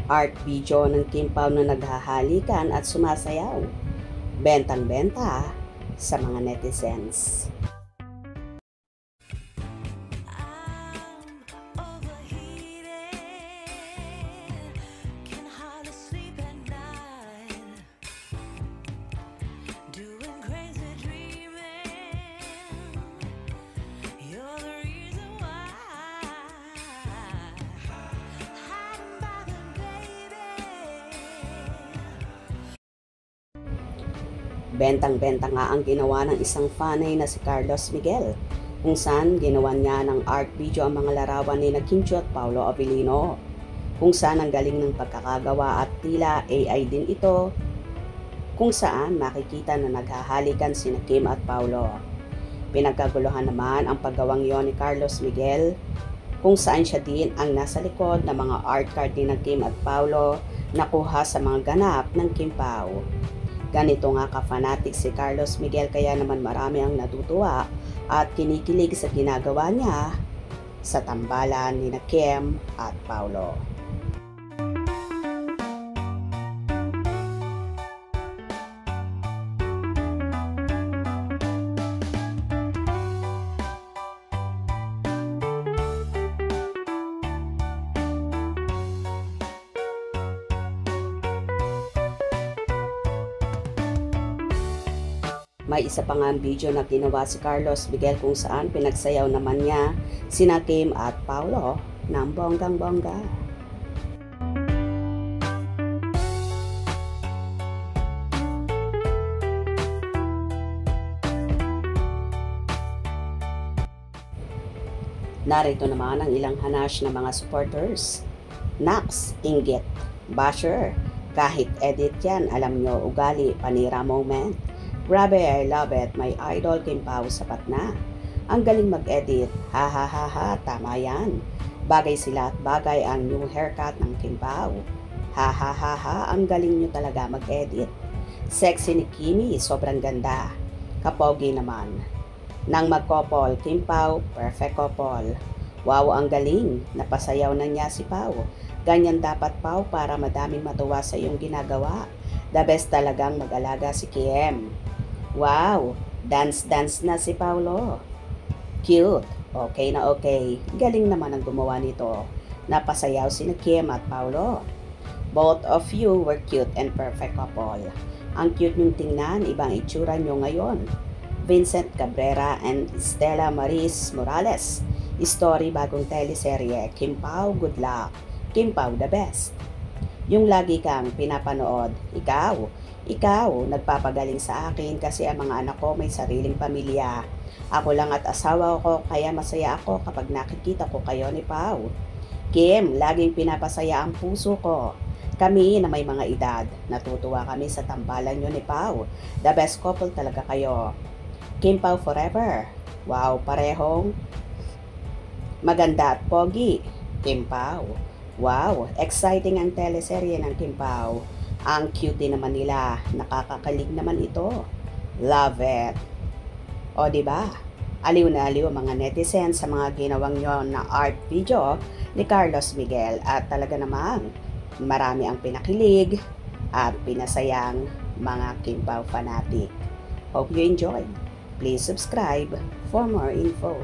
art video ng Kim Pao na naghahalikan at sumasayaw. Bentang-benta sa mga netizens. Bentang-benta nga ang ginawa ng isang fanay na si Carlos Miguel, kung saan ginawa niya ng art video ang mga larawan ni Kim Chiu at Paolo Abilino, kung saan ang galing ng pagkakagawa at tila AI din ito, kung saan makikita na naghahalikan sina Kim at Paolo. Pinagkaguluhan naman ang paggawang yon ni Carlos Miguel, kung saan siya din ang nasa likod ng mga art card ni Kim at Paolo na kuha sa mga ganap ng Kim Pao. Ganito nga ka-fanatic si Carlos Miguel, kaya naman marami ang natutuwa at kinikilig sa ginagawa niya sa tambalan ni Kim at Paolo. May isa pa nga ang video na ginawa si Carlos Miguel kung saan pinagsayaw naman niya sina Kim at Paolo ng bonggang-bongga. Narito naman ang ilang hanash ng mga supporters. Naks, inggit, basher, kahit edit yan, alam nyo, ugali, panira moment. Grabe, I love it. My idol Kim Pao, sapat na. Ang galing mag-edit. Ha ha ha ha, tama yan. Bagay sila at bagay ang new haircut ng Kim Pao. Ha ha ha ha, ang galing nyo talaga mag-edit. Sexy ni Kimi, sobrang ganda. Kapogi naman. Nang mag-couple, Kim Pao, perfect couple. Wow, ang galing. Napasayaw na niya si Pao. Ganyan dapat, Pao, para madaming matuwa sa iyong ginagawa. The best talagang mag-alaga si Kim. Wow, dance-dance na si Paolo. Cute, okay na okay. Galing naman ang gumawa nito. Napasayaw si Kim at Paolo. Both of you were cute and perfect couple. Ang cute niyong tingnan, ibang itsura niyo ngayon. Vincent Cabrera and Stella Maris Morales. Story bagong teleserye. Kim Pao, good luck. Kim Pao, the best. Yung lagi kang pinapanood, ikaw, nagpapagaling sa akin kasi ang mga anak ko may sariling pamilya. Ako lang at asawa ko, kaya masaya ako kapag nakikita ko kayo ni Pao. Kim, laging pinapasaya ang puso ko. Kami na may mga edad, natutuwa kami sa tambalan nyo ni Pao. The best couple talaga kayo. Kim Pao forever. Wow, parehong maganda at pogi. Kim Pao. Wow, exciting ang teleserye ng Kim Pao. Ang cute din naman nila. Nakakakilig naman ito. Love it. O diba? Aliw na aliw ang mga netizens sa mga ginawang nyo na art video ni Carlos Miguel. At talaga namang marami ang pinakilig at pinasayang mga Kim Pao fanatic. Hope you enjoyed. Please subscribe for more info.